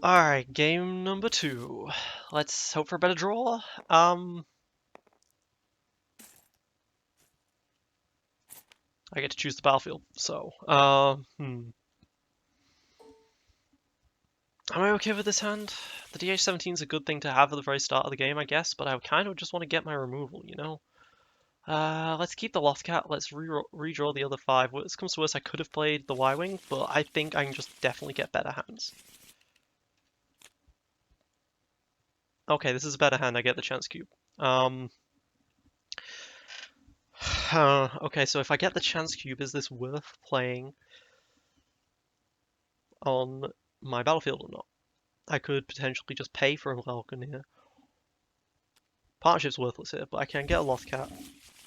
Alright, game number 2. Let's hope for a better draw. I get to choose the battlefield, so, Am I okay with this hand? The DH-17 is a good thing to have at the very start of the game, I guess, but I kind of just want to get my removal, you know? Let's keep the Lothcat, let's redraw the other 5. Worst comes to worst, I could have played the Y-Wing, but I think I can just definitely get better hands. Okay, this is a better hand, I get the chance cube. Okay, so if I get the chance cube, is this worth playing on my battlefield or not? I could potentially just pay for a Falcon here. Partnership's worthless here, but I can get a Lothcat.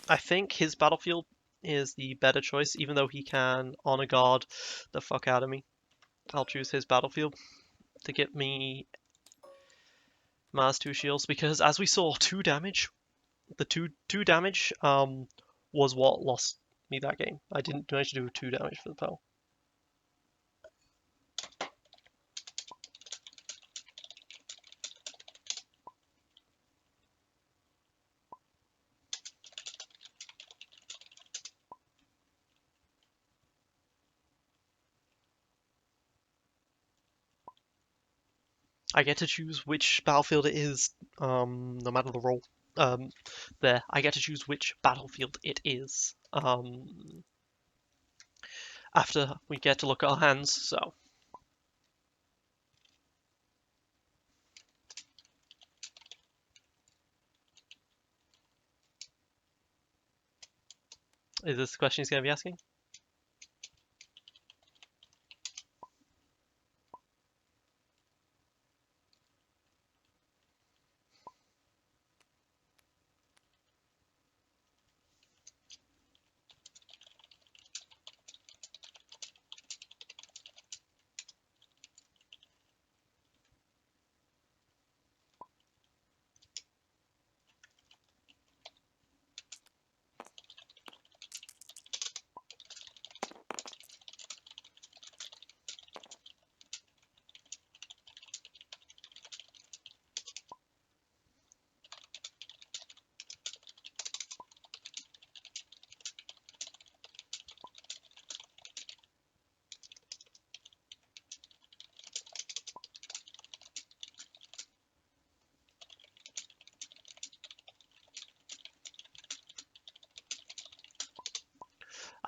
I think his battlefield is the better choice, even though he can honor guard the fuck out of me. I'll choose his battlefield to get me Mars 2 shields, because as we saw, 2 damage, the 2 damage was what lost me that game. I didn't manage to do 2 damage for the Poe. I get to choose which battlefield it is, no matter the role. There, I get to choose which battlefield it is. After we get to look at our hands, so. Is this the question he's going to be asking?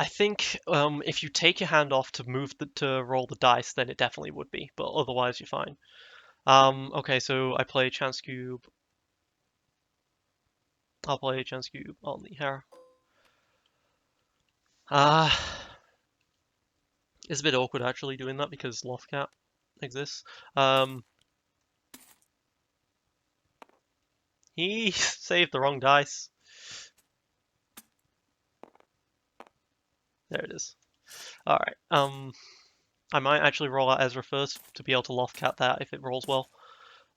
I think if you take your hand off to roll the dice, then it definitely would be, but otherwise you're fine. Okay, so I play Chance Cube. I'll play Chance Cube on the Hera. It's a bit awkward actually doing that because Lothcat exists. He saved the wrong dice. There it is. Alright, I might actually roll out Ezra first to be able to Lothcat that if it rolls well.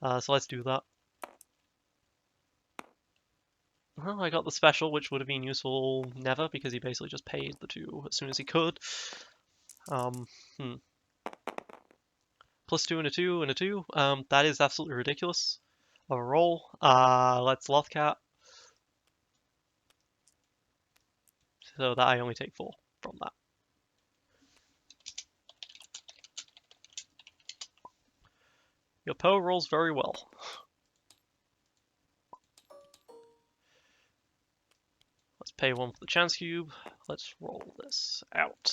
So let's do that. Well, I got the special, which would have been useful never, because he basically just paid the 2 as soon as he could. +2 and a 2 and a 2. That is absolutely ridiculous of a roll. Let's Lothcat. So that I only take 4 from that. Your Poe rolls very well. Let's pay 1 for the chance cube. Let's roll this out.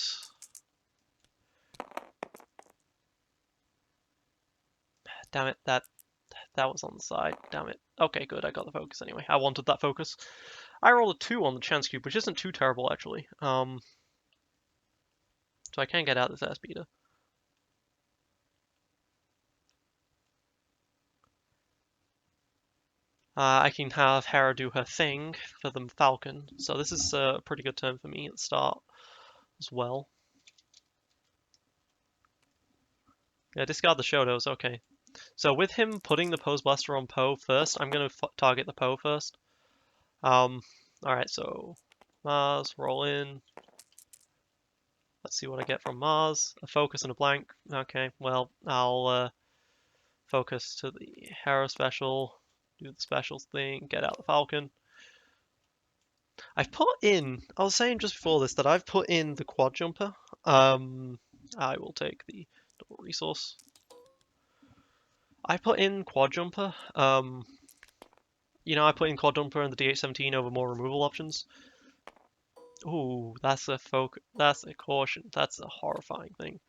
Damn it, that was on the side. Damn it. Okay, good, I got the focus anyway. I wanted that focus. I rolled a 2 on the chance cube, which isn't too terrible actually. So I can get out this ass beater. I can have Hera do her thing for the Falcon, so this is a pretty good turn for me at the start as well. Yeah, discard the Shotos, okay. So with him putting the Pose Blaster on Poe first, I'm going to target the Poe first. Alright, so Mars, roll in. Let's see what I get from Mars. A focus and a blank. Okay, well, I'll Focus to the Hero special, do the specials thing, get out the Falcon. I've put in, I was saying just before this that I've put in the quad jumper. I will take the double resource. I put in quad jumper. You know, I put in quad jumper and the DH-17 over more removal options. Ooh, that's a caution. That's a horrifying thing.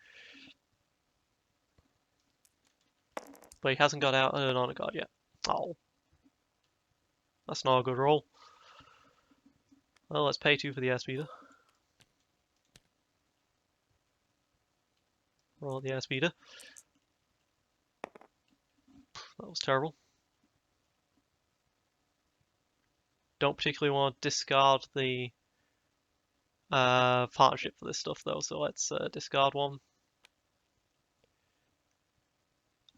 But he hasn't got out an honor guard yet. Oh, that's not a good roll. Well, let's pay 2 for the airspeeder. Roll the airspeeder. That was terrible. Don't particularly want to discard the partnership for this stuff though, so let's discard one.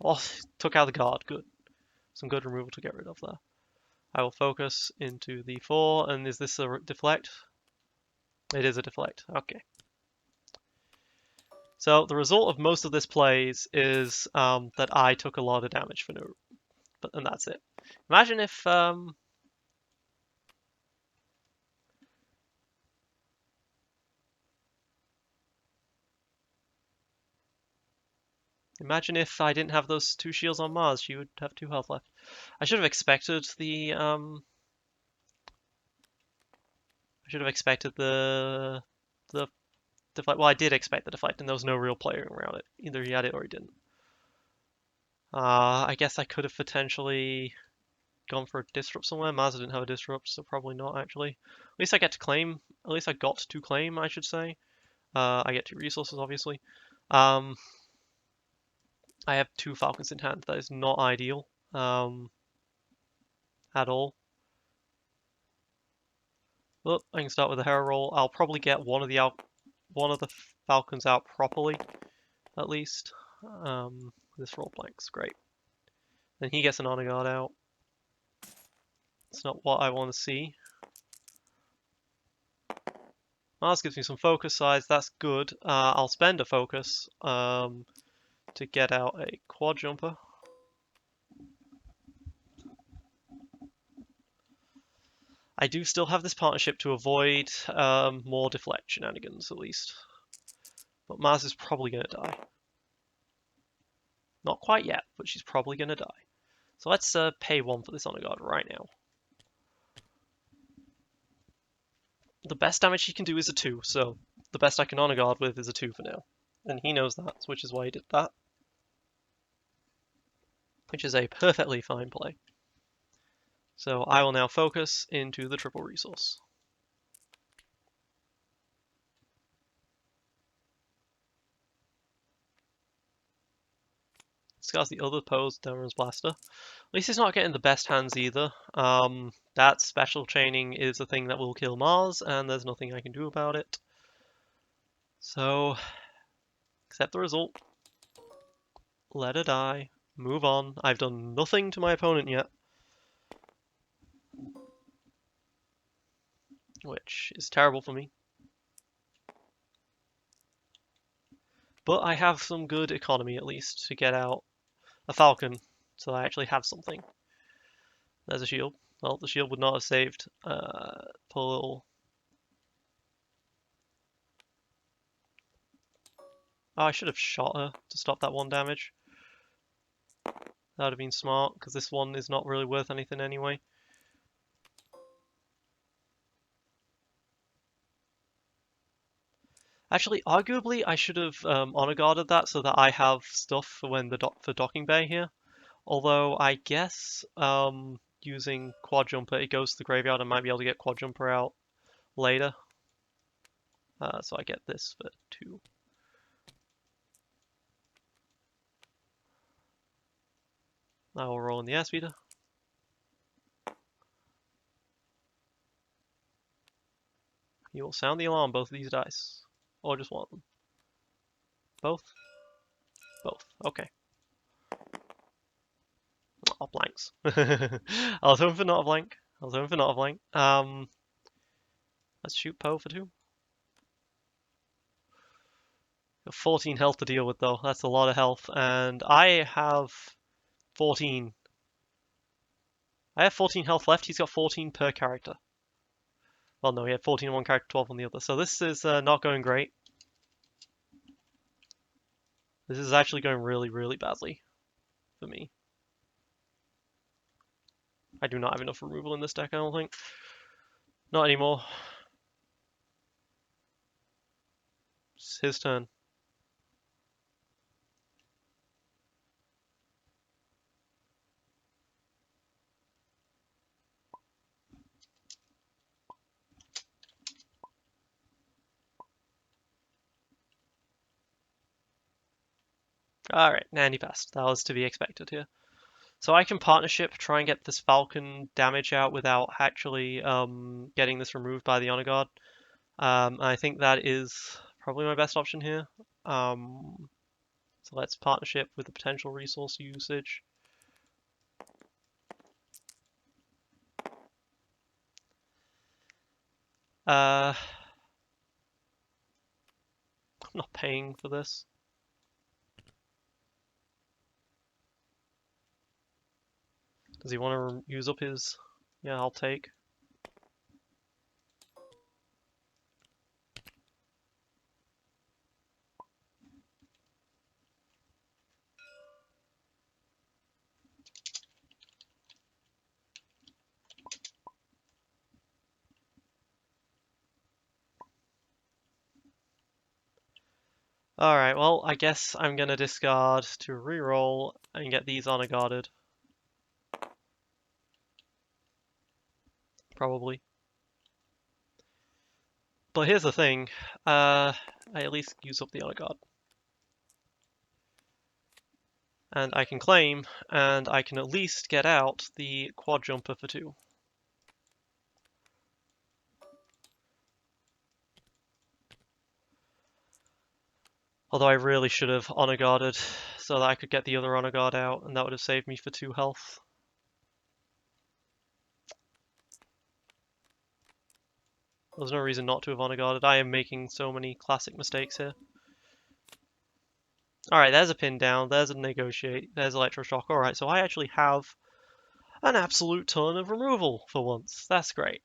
Oh, took out the guard. Good. Some good removal to get rid of there. I will focus into the 4, and is this a deflect? It is a deflect. Okay. So the result of most of this plays is that I took a lot of damage for no, and that's it. Imagine if imagine if I didn't have those 2 shields on Mars, she would have 2 health left. I should have expected the deflect. Well, I did expect the deflect, and there was no real player around it. Either he had it or he didn't. I guess I could have potentially gone for a disrupt somewhere. Mars didn't have a disrupt, so probably not actually. At least I get to claim. At least I got to claim, I should say. I get 2 resources, obviously. I have 2 Falcons in hand. That is not ideal at all. But I can start with a hero roll. I'll probably get one of the Falcons out properly, at least. This roll blanks, great. Then he gets an honor guard out. It's not what I want to see. Mars gives me some focus size, that's good. I'll spend a focus to get out a quad jumper. I do still have this partnership to avoid more deflect shenanigans, at least. But Mars is probably going to die. Not quite yet, but she's probably going to die. So let's pay 1 for this honor guard right now. The best damage he can do is a 2, so the best I can honor guard with is a 2 for now. And he knows that, which is why he did that. Which is a perfectly fine play. So I will now focus into the triple resource. Discards the other posed Downran's Blaster. At least he's not getting the best hands either. That special chaining is a thing that will kill Mars, and there's nothing I can do about it. So, accept the result. Let her die. Move on. I've done nothing to my opponent yet. Which is terrible for me. But I have some good economy at least to get out a Falcon, so I actually have something. There's a shield. Well, the shield would not have saved pull. Oh, I should have shot her to stop that 1 damage. That would have been smart, because this one is not really worth anything anyway. Actually, arguably, I should have honor guarded that so that I have stuff for when for docking bay here. Although I guess using quad jumper, it goes to the graveyard. I might be able to get quad jumper out later. So I get this for 2. I will roll in the airspeeder. You will sound the alarm, both of these dice. Or just one of them. Both? Both. Okay. Oh, blanks. I was hoping for not a blank. Let's shoot Poe for 2. Got 14 health to deal with though. That's a lot of health. And I have 14. I have 14 health left. He's got 14 per character. Well, no, he had 14 on one character, 12 on the other. So this is not going great. This is actually going really, really badly for me. I do not have enough removal in this deck, I don't think. Not anymore. It's his turn. Alright, and he passed. That was to be expected here. So I can partnership, try and get this Falcon damage out without actually getting this removed by the Honor Guard. I think that is probably my best option here. So let's partnership with the potential resource usage. I'm not paying for this. Does he want to use up his... Yeah, I'll take. Alright, well, I guess I'm gonna discard to reroll and get these honor guarded. Probably. But here's the thing, I at least use up the honor guard. And I can claim, and I can at least get out the quad jumper for 2. Although I really should have honor guarded so that I could get the other honor guard out, and that would have saved me for 2 health. There's no reason not to have honor guarded. I am making so many classic mistakes here. Alright, there's a pin down, there's a negotiate, there's electroshock. Alright, so I actually have an absolute ton of removal for once. That's great.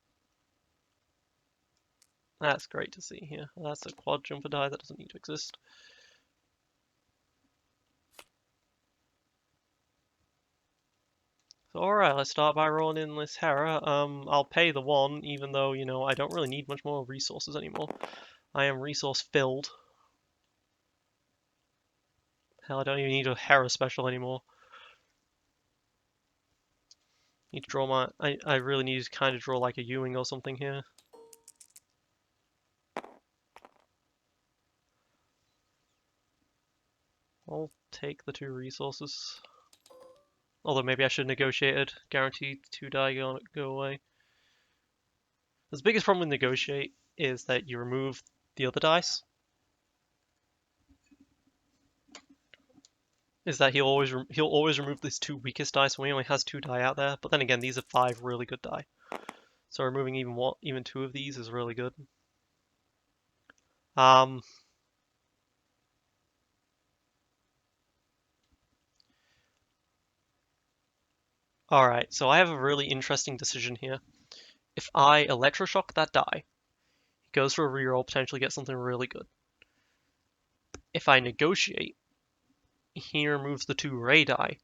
That's great to see here. That's a quad jumper die that doesn't need to exist. So alright, let's start by rolling in this Hera. I'll pay the 1, even though, you know, I don't really need much more resources anymore. I am resource filled. Hell, I don't even need a Hera special anymore. Need to draw my... I really need to kind of draw like a Ewing or something here. I'll take the 2 resources. Although maybe I should have negotiated. Guaranteed 2 die go away. The biggest problem with negotiate is that you remove the other dice. Is that he'll always remove these 2 weakest dice when he only has 2 die out there. But then again, these are 5 really good die. So removing even 2 of these is really good. Alright, so I have a really interesting decision here. If I electroshock that die, he goes for a reroll, potentially get something really good. If I negotiate, he removes the 2 ray die,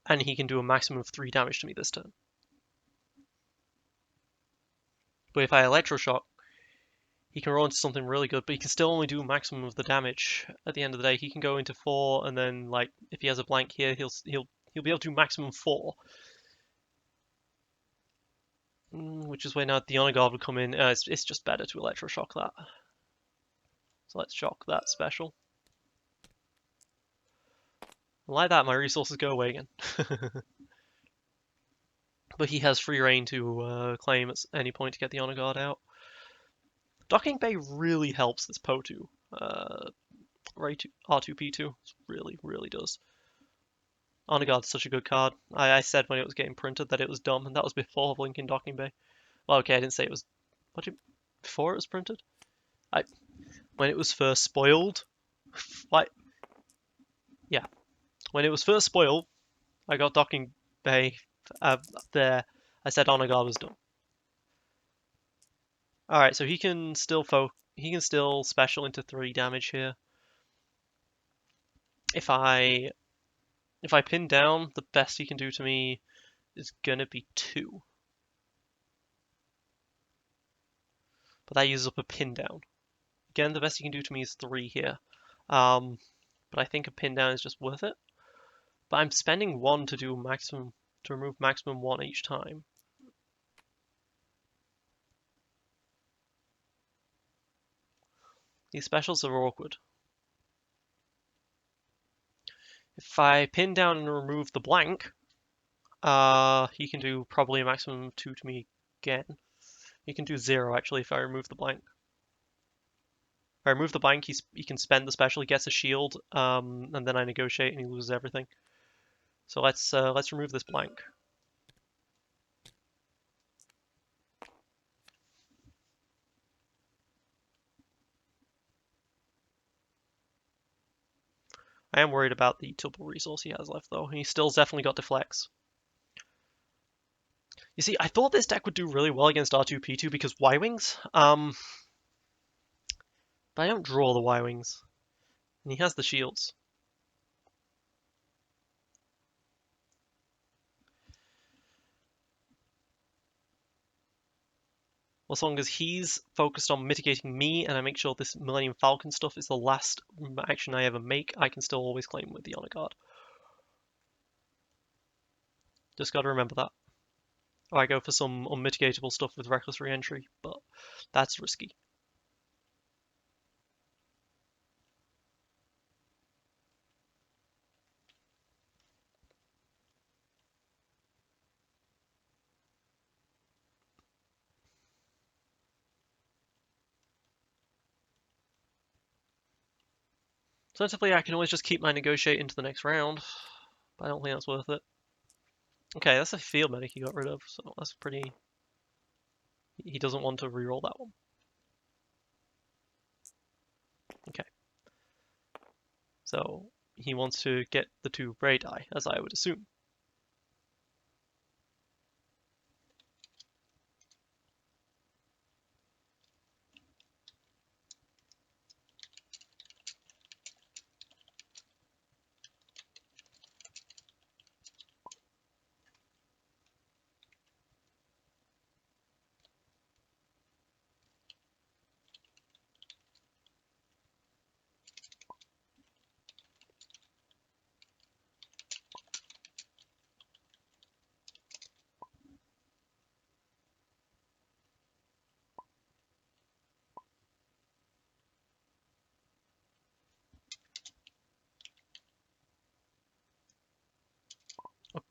and he can do a maximum of 3 damage to me this turn. But if I electroshock, he can roll into something really good, but he can still only do a maximum of the damage. At the end of the day, he can go into 4, and then like if he has a blank here, he'll be able to do maximum 4. Which is where now the honor guard would come in. It's just better to electroshock that. So let's shock that special. Like that, my resources go away again. But he has free reign to claim at any point to get the honor guard out. Docking Bay really helps this PO2. R2P2 really, really does. Honor Guard's such a good card. I said when it was getting printed that it was dumb, and that was before linking Docking Bay. Well, okay, I didn't say it was... Before it was printed? When it was first spoiled? Like... Yeah. When it was first spoiled, I got docking bay there. I said honor guard was done. All right, so he can still special into 3 damage here. If I pin down, the best he can do to me is gonna be 2. But that uses up a pin down. Again, the best he can do to me is 3 here. But I think a pin down is just worth it. But I'm spending 1 to remove maximum 1 each time. These specials are awkward. If I pin down and remove the blank, he can do probably a maximum of 2 to me again. He can do 0 actually if I remove the blank. If I remove the blank, he can spend the special, he gets a shield, and then I negotiate and he loses everything. So let's remove this blank. I am worried about the Tilbury resource he has left though. He's still definitely got deflects. You see, I thought this deck would do really well against R2-P2 because Y-Wings. But I don't draw the Y-Wings. And he has the shields. Well, as long as he's focused on mitigating me and I make sure this Millennium Falcon stuff is the last action I ever make, I can still always claim with the Honor Guard. Just gotta remember that. Or I go for some unmitigatable stuff with Reckless Reentry, but that's risky. Alternatively, I can always just keep my negotiate into the next round, but I don't think that's worth it. Okay, that's a field medic he got rid of, so that's pretty... He doesn't want to reroll that one. Okay. So he wants to get the 2 Bray die, as I would assume.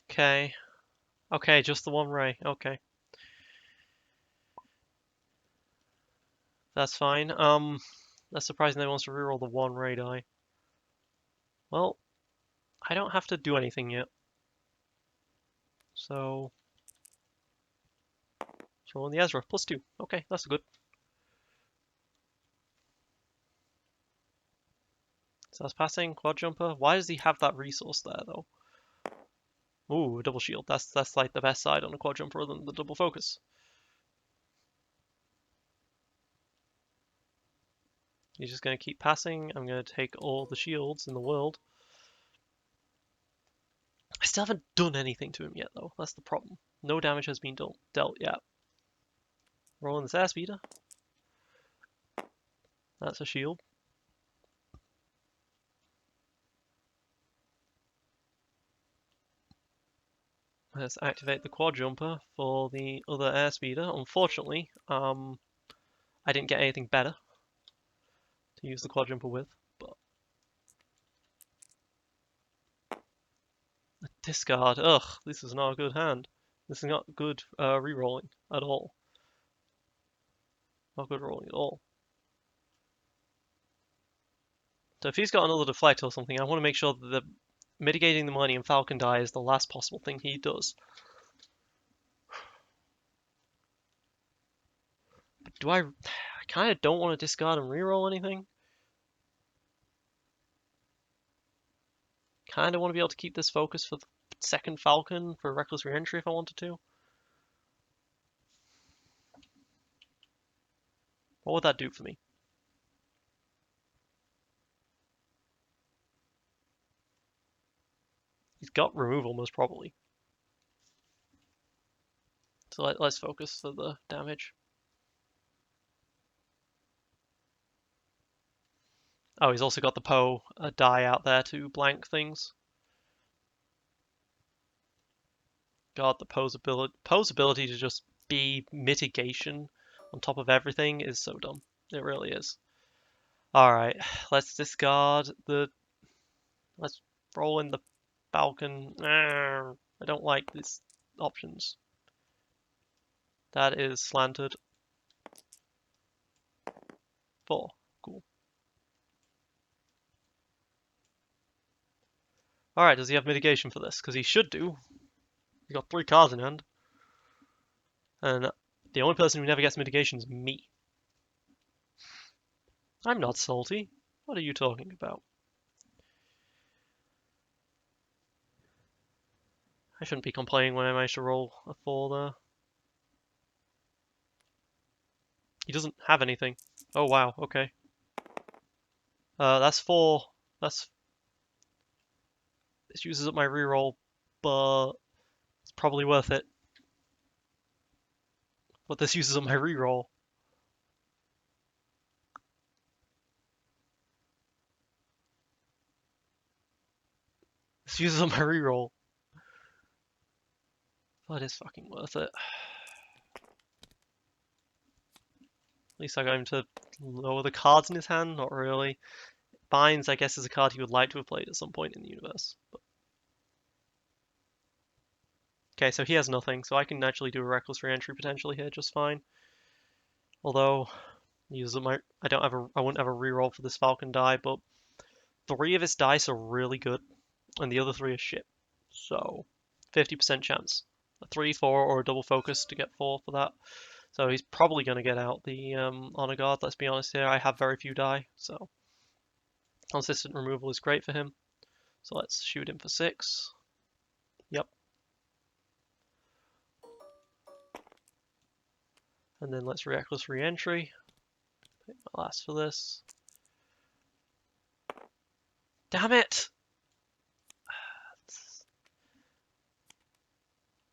Okay. Okay, just the 1 ray. Okay. That's fine. That's surprising that he wants to reroll the 1 ray die. Well, I don't have to do anything yet. So... throw in the Ezra. +2. Okay, that's good. So that's passing, quad jumper. Why does he have that resource there, though? Ooh, double shield. That's like the best side on a quad jumper other than the double focus. He's just going to keep passing. I'm going to take all the shields in the world. I still haven't done anything to him yet, though. That's the problem. No damage has been dealt yet. Rolling this air speeder. That's a shield. Let's activate the quad jumper for the other airspeeder. Unfortunately, I didn't get anything better to use the quad jumper with, but a discard. Ugh, this is not a good hand. This is not good re-rolling at all. Not good rolling at all. So if he's got another deflect or something, I want to make sure that mitigating the Millennium Falcon die is the last possible thing he does. But I kind of don't want to discard and reroll anything. Kind of want to be able to keep this focus for second Falcon for reckless re-entry if I wanted to. What would that do for me? He's got removal most probably. So let's focus for the damage. Oh, he's also got the Poe die out there to blank things. God, the Poe's ability to just be mitigation on top of everything is so dumb. It really is. Alright, let's discard the... Let's roll in the Falcon. I don't like these options. That is slanted. 4. Cool. Alright, does he have mitigation for this? Because he should do. He's got 3 cards in hand. And the only person who never gets mitigation is me. I'm not salty. What are you talking about? I shouldn't be complaining when I managed to roll a 4 there. He doesn't have anything. Oh wow, okay. That's 4. This uses up my reroll, but it's probably worth it. But this uses up my reroll. This uses up my reroll. But it's fucking worth it. At least I got him to lower the cards in his hand. Not really. Binds, I guess, is a card he would like to have played at some point in the universe. But... Okay, so he has nothing, so I can actually do a reckless re-entry potentially here just fine. Although, uses my I wouldn't have a reroll for this Falcon die, but 3 of his dice are really good, and the other 3 are shit. So, 50% chance. A 3, 4, or a double focus to get 4 for that. So he's probably going to get out the Honor Guard, let's be honest here. I have very few die, so consistent removal is great for him. So let's shoot him for 6. Yep. And then let's reckless re-entry. Pick my last for this. Damn it!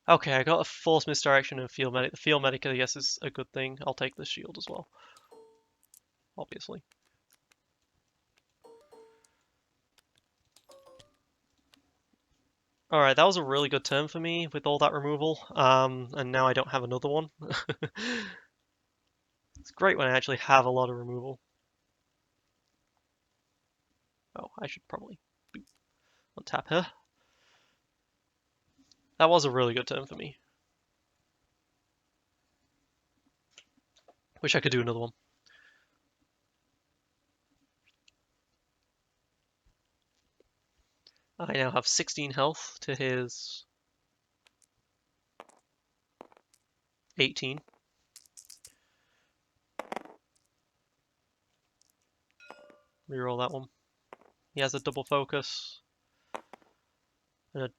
Okay, I got a force misdirection and field medic. The field medic, I guess, is a good thing. I'll take the shield as well. Obviously. Alright, that was a really good turn for me with all that removal. And now I don't have another one. It's great when I actually have a lot of removal. Oh, I should probably untap her. That was a really good turn for me. Wish I could do another one. I now have 16 health to his 18. Reroll that one. He has a double focus and a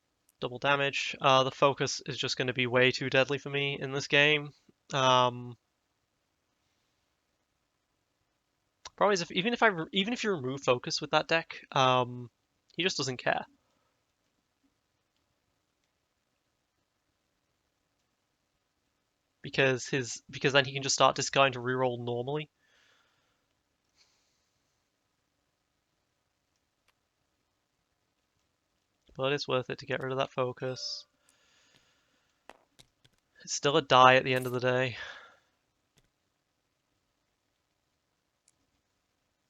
double damage. The focus is just going to be way too deadly for me in this game. Problem is, even if you remove focus with that deck, he just doesn't care. Because then he can just start discarding to reroll normally. But it's worth it to get rid of that focus. It's still a die at the end of the day.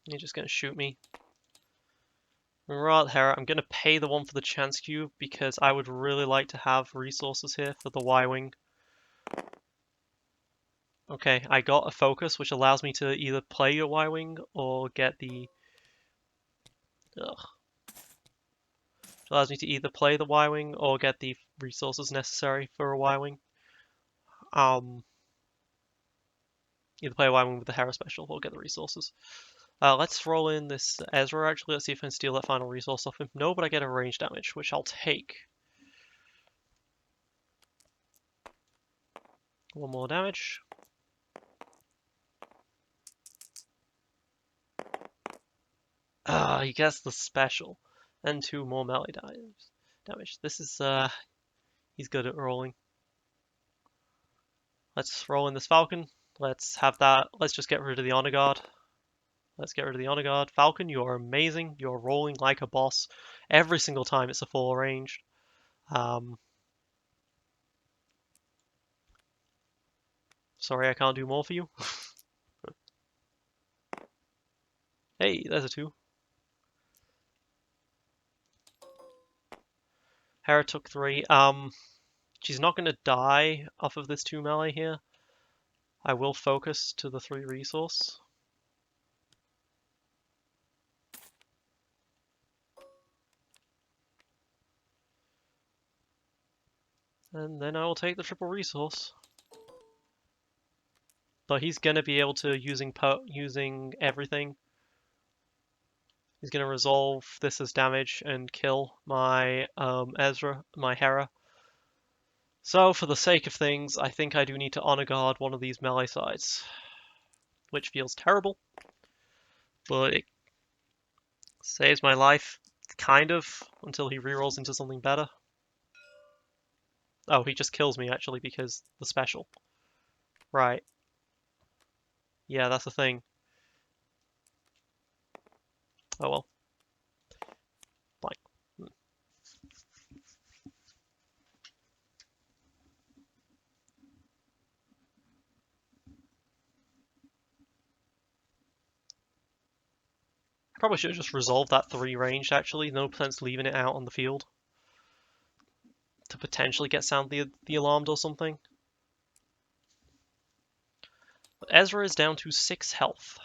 You're just going to shoot me. Right, Hera, I'm going to pay the one for the chance cube because I would really like to have resources here for the Y-Wing. Okay, I got a focus which allows me to either play a Y-Wing or get the... Ugh. Which allows me to either play the Y-Wing or get the resources necessary for a Y-Wing. Either play a Y-Wing with the Hera special or get the resources. Let's roll in this Ezra actually. Let's see if I can steal that final resource off him. No, but I get a range damage, which I'll take. 1 more damage. Ah, he gets the special. And 2 more melee damage. This is, he's good at rolling. Let's roll in this Falcon. Let's have that. Let's just get rid of the Honor Guard. Let's get rid of the Honor Guard. Falcon, you're amazing. You're rolling like a boss. Every single time it's a full range. Sorry I can't do more for you. Hey, there's a 2. Hera took 3. She's not going to die off of this 2 melee here. I will focus to the 3 resource. And then I will take the triple resource. But he's going to be able to, using everything, he's going to resolve this as damage and kill my my Hera. So for the sake of things, I think I do need to Honor Guard one of these melee sides. Which feels terrible. But it saves my life, kind of, until he rerolls into something better. Oh, he just kills me, actually, because the special. Right. Yeah, that's the thing. Oh well. Blank. Probably should have just resolved that 3 ranged, actually. No sense leaving it out on the field. To potentially get sound the alarmed or something. But Ezra is down to 6 health.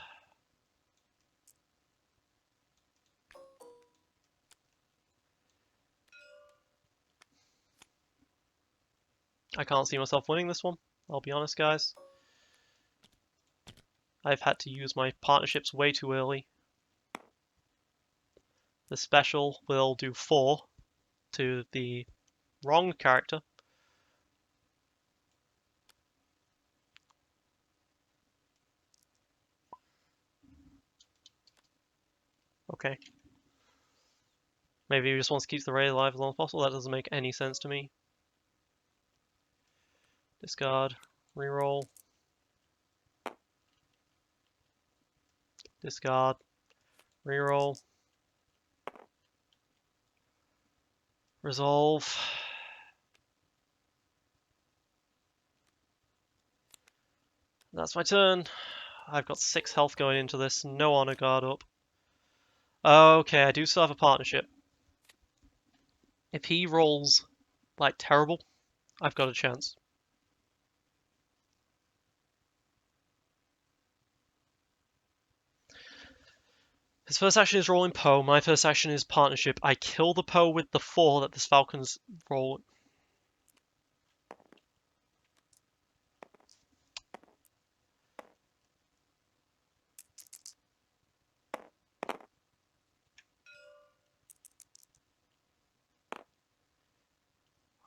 I can't see myself winning this one, I'll be honest, guys. I've had to use my partnerships way too early. The special will do 4 to the wrong character. Okay. Maybe he just wants to keep the raid alive as long as possible. That doesn't make any sense to me. Discard. Reroll. Discard. Reroll. Resolve. That's my turn. I've got 6 health going into this. No Honor Guard up. Okay, I do still have a partnership. If he rolls, like, terrible, I've got a chance. His first action is rolling Poe. My first action is partnership. I kill the Poe with the 4 that this Falcon's roll.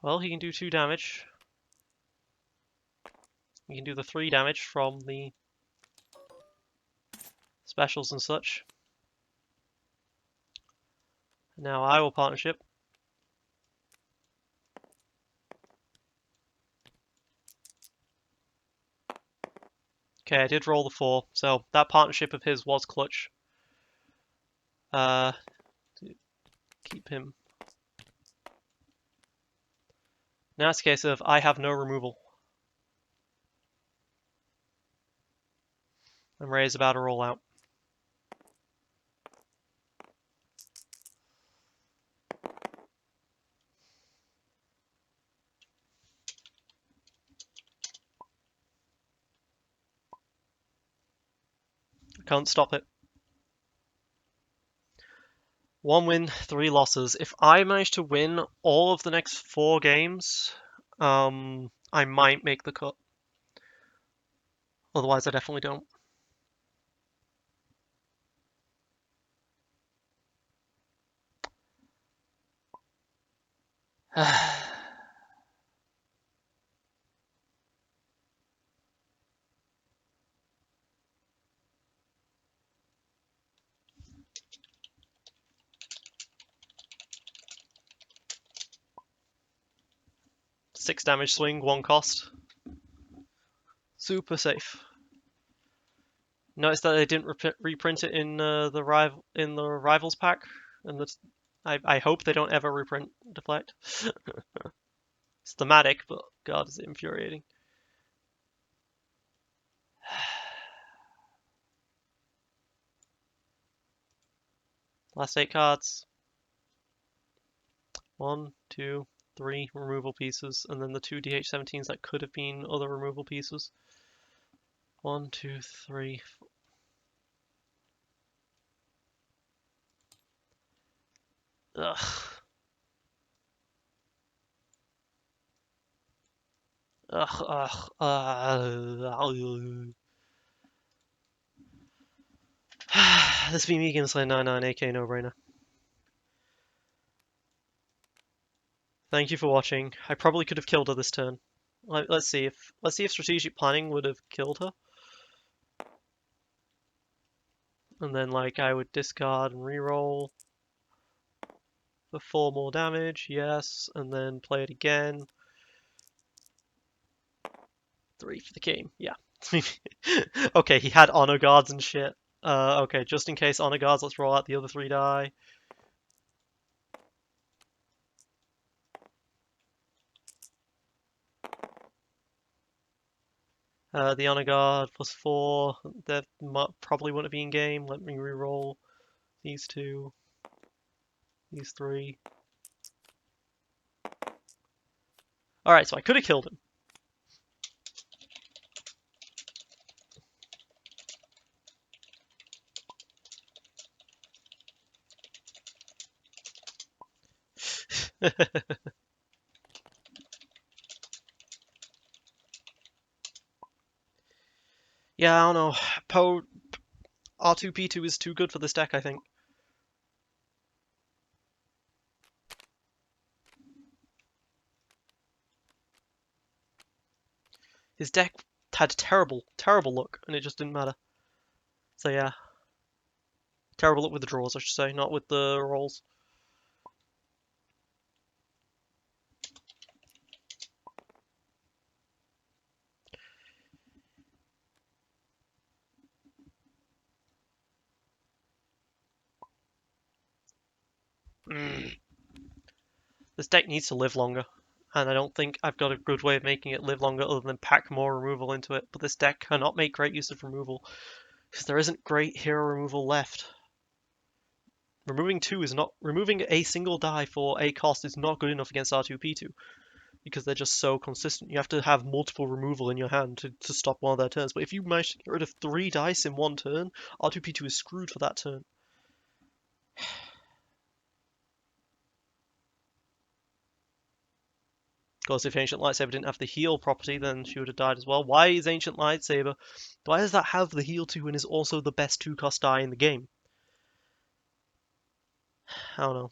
Well, he can do 2 damage. He can do the 3 damage from the specials and such. Now I will partnership. Okay, I did roll the 4, so that partnership of his was clutch. To keep him. Now it's a case of I have no removal. And Ray's about to roll out. I can't stop it. 1 win, 3 losses. If I manage to win all of the next 4 games, I might make the cut. Otherwise, I definitely don't. 6 damage swing, 1 cost. Super safe. Notice that they didn't reprint it in the rivals pack, and I hope they don't ever reprint Deflect. It's thematic, but God, is it infuriating. Last 8 cards. 1, 2, 3 removal pieces, and then the 2 DH17s that could have been other removal pieces. 1, 2, 3. Ugh. Ugh, this be me against like 99 AK no brainer. Thank you for watching. I probably could have killed her this turn. Let's see if strategic planning would have killed her. And then like I would discard and reroll for 4 more damage, yes, and then play it again. 3 for the game, yeah. Okay, he had honor guards and shit. Okay, just in case honor guards, let's roll out the other 3 die. The honor guard +4. That probably wouldn't be in game. Let me reroll these 2, these 3. All right, so I could have killed him. Yeah, I don't know. R2P2 is too good for this deck, I think. His deck had terrible, terrible luck, and it just didn't matter. So yeah. Terrible luck with the draws, I should say, not with the rolls. This deck needs to live longer, and I don't think I've got a good way of making it live longer other than pack more removal into it. But this deck cannot make great use of removal, because there isn't great hero removal left. Removing a single die for a cost is not good enough against R2P2, because they're just so consistent. You have to have multiple removal in your hand to stop one of their turns. But if you manage to get rid of 3 dice in one turn, R2P2 is screwed for that turn. Of course, if Ancient Lightsaber didn't have the heal property, then she would have died as well. Why is Ancient Lightsaber... Why does that have the heal 2 and is also the best 2-cost die in the game? I don't know.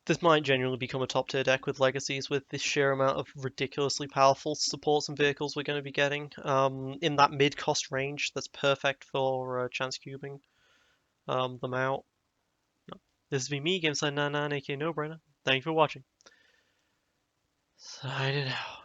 This might genuinely become a top tier deck with legacies with this sheer amount of ridiculously powerful supports and vehicles we're going to be getting. In that mid cost range, that's perfect for chance cubing them out. This has been me, GameSide99, aka No Brainer. Thank you for watching. Signing out.